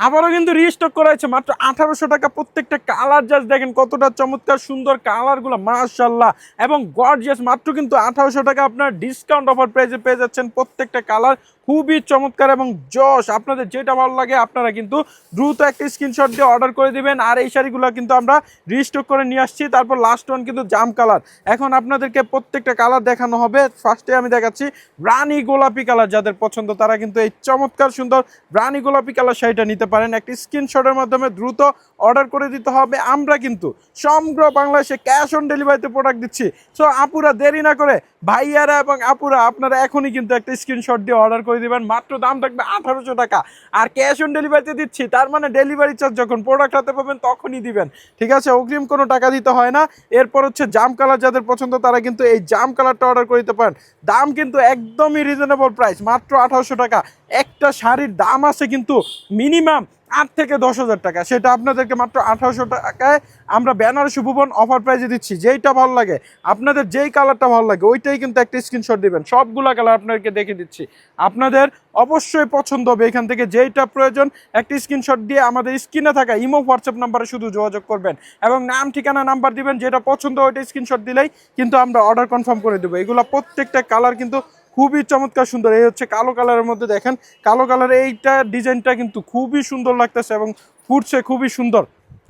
আবারও কিন্তু রিস্টক করা হয়েছে মাত্র 1800 টাকা। প্রত্যেকটা কালার জাস্ট দেখেন কতটা চমৎকার সুন্দর কালারগুলো, মাশাআল্লাহ, এবং গর্জিয়াস। মাত্র কিন্তু 1800 টাকা আপনার ডিসকাউন্ট অফার প্রাইসে পেয়ে যাচ্ছেন। প্রত্যেকটা কালার খুবই চমৎকার এবং জশ। আপনাদের যেটা ভালো লাগে আপনারা কিন্তু দ্রুত একটা স্ক্রিনশট দিয়ে অর্ডার করে দিবেন। আর এই শাড়িগুলো কিন্তু আমরা রিস্টক করে নিয়ে আসছি। তারপর লাস্ট ওয়ান কিন্তু জাম কালার। এখন আপনাদেরকে প্রত্যেকটা কালার দেখানো হবে। ফার্স্টে আমি দেখাচ্ছি রানী গোলাপি কালার। যাদের পছন্দ তারা কিন্তু এই চমৎকার সুন্দর রানী গোলাপি কালার শাড়িটা নিতে পারেন। একটি স্ক্রিনশটের মাধ্যমে দ্রুত অর্ডার করে দিতে হবে। আমরা কিন্তু সমগ্র বাংলাদেশে ক্যাশ অন ডেলিভারিতে প্রোডাক্ট দিচ্ছি। সো আপুরা দেরি না করে, ভাইয়ারা এবং আপুরা আপনারা এখনই কিন্তু একটা স্ক্রিনশট দিয়ে অর্ডার করে দিবেন। মাত্র দাম থাকবে 1800 টাকা, আর ক্যাশ অন ডেলিভারিতে দিচ্ছি। তার মানে ডেলিভারি চার্জ যখন প্রোডাক্ট হাতে পাবেন তখনই দিবেন, ঠিক আছে? অগ্রিম কোনো টাকা দিতে হয় না। এরপর হচ্ছে জাম কালার। যাদের পছন্দ তারা কিন্তু এই জাম কালারটা অর্ডার করে দিতে পারেন। দাম কিন্তু একদমই রিজনেবল প্রাইস, মাত্র 1800 টাকা। একটা শাড়ির দাম আছে কিন্তু মিনিমাম 8 থেকে 10,000 টাকা, সেটা আপনাদেরকে মাত্র 1800 টাকায় আমরা বেনারসি ভুবন অফার প্রাইজে দিচ্ছি। যেইটা ভালো লাগে আপনাদের, যেই কালারটা ভালো লাগে ওইটাই কিন্তু একটা স্ক্রিনশট দিবেন। সবগুলা কালার আপনাদেরকে দেখে দিচ্ছি, আপনাদের অবশ্যই পছন্দ হবে। এখান থেকে যেইটা প্রয়োজন একটা স্ক্রিনশট দিয়ে আমাদের স্ক্রিনে থাকা ইমো হোয়াটসঅ্যাপ নাম্বারে শুধু যোগাযোগ করবেন এবং নাম ঠিকানা নাম্বার দিবেন। যেটা পছন্দ ওইটা স্ক্রিনশট দিলেই কিন্তু আমরা অর্ডার কনফার্ম করে দেবো। এগুলো প্রত্যেকটা কালার কিন্তু খুবই চমৎকার সুন্দর। এই হচ্ছে কালো কালারের মধ্যে, দেখেন কালো কালার এইটা ডিজাইনটা কিন্তু খুবই সুন্দর লাগতেছে এবং ফুটছে খুবই সুন্দর,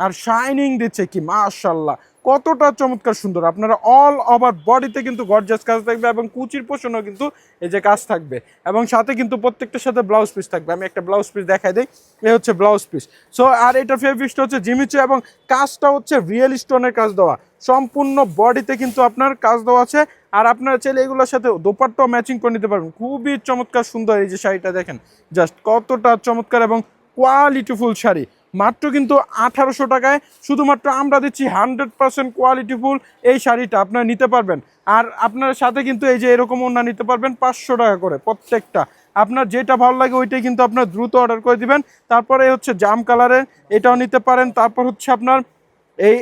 আর শাইনিং দিচ্ছে কি মাশাআল্লাহ, কতটা চমৎকার সুন্দর। আপনারা অল ওভার বডিতে কিন্তু গর্জিয়াস কাজ থাকবে এবং কুচির পোষণও কিন্তু এই যে কাজ থাকবে, এবং সাথে কিন্তু প্রত্যেকটার সাথে ব্লাউজ পিস থাকবে। আমি একটা ব্লাউজ পিস দেখাই দিই, এই হচ্ছে ব্লাউজ পিস। সো আর এটা ফেব্রিকটা হচ্ছে জিমিচু এবং কাজটা হচ্ছে রিয়েল স্টোনের কাজ দেওয়া। সম্পূর্ণ বডিতে কিন্তু আপনার কাজ দেওয়া আছে। আর আপনারা চাইলে এগুলোর সাথে দোপাট্টাও ম্যাচিং করে নিতে পারবেন। খুবই চমৎকার সুন্দর। এই যে শাড়িটা দেখেন জাস্ট কতটা চমৎকার এবং কোয়ালিটিফুল শাড়ি। মাত্র কিন্তু 1800 টাকায় শুধুমাত্র আমরা দিচ্ছি 100% কোয়ালিটিফুল এই শাড়িটা আপনারা নিতে পারবেন। আর আপনার সাথে কিন্তু এই যে এরকম ওড়না নিতে পারবেন 500 টাকা করে প্রত্যেকটা। আপনার যেটা ভালো লাগে ওইটাই কিন্তু আপনার দ্রুত অর্ডার করে দিবেন। তারপরে হচ্ছে জাম কালারের, এটাও নিতে পারেন। তারপর হচ্ছে আপনার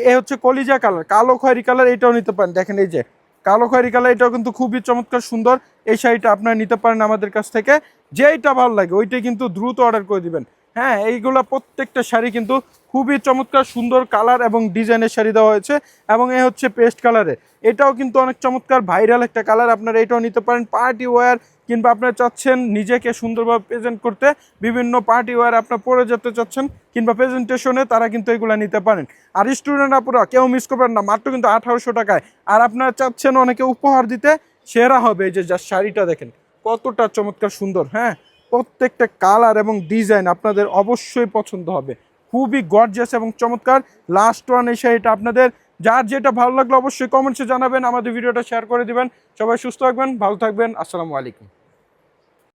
এই হচ্ছে কলিজা কালার, কালো খয়েরি কালার, এটাও নিতে পারেন। দেখেন এই যে কালো খয়েরি কালার, এটাও কিন্তু খুবই চমৎকার সুন্দর। এই শাড়িটা আপনারা নিতে পারেন আমাদের কাছ থেকে। যেইটা ভালো লাগে ওইটাই কিন্তু দ্রুত অর্ডার করে দিবেন। হ্যাঁ, এইগুলা প্রত্যেকটা শাড়ি কিন্তু খুবই চমৎকার সুন্দর কালার এবং ডিজাইনের শাড়ি দেওয়া হয়েছে। এবং এ হচ্ছে পেস্ট কালারে, এটাও কিন্তু অনেক চমৎকার ভাইরাল একটা কালার। আপনারা এটাও নিতে পারেন পার্টি ওয়্যার, কিংবা আপনারা চাচ্ছেন নিজেকে সুন্দরভাবে প্রেজেন্ট করতে, বিভিন্ন পার্টি ওয়্যার আপনার পরে যেতে চাচ্ছেন কিংবা প্রেজেন্টেশনে, তারা কিন্তু এগুলো নিতে পারেন। আর স্টুডেন্ট আপুরা কেউ মিস করবেন না, মাত্র কিন্তু 1800 টাকায়। আর আপনারা চাচ্ছেন অনেকে উপহার দিতে, সেরা হবে এই যে যা শাড়িটা দেখেন কতটা চমৎকার সুন্দর। হ্যাঁ, প্রত্যেকটা কালার এবং ডিজাইন আপনাদের অবশ্যই পছন্দ হবে। খুবই গর্জিয়াস এবং চমৎকার। লাস্ট ওয়ান এই শাড়িটা আপনাদের যার যেটা ভালো লাগলো অবশ্যই কমেন্টসে জানাবেন, আমাদের ভিডিওটা শেয়ার করে দিবেন। সবাই সুস্থ থাকবেন, ভালো থাকবেন, আসসালামু আলাইকুম।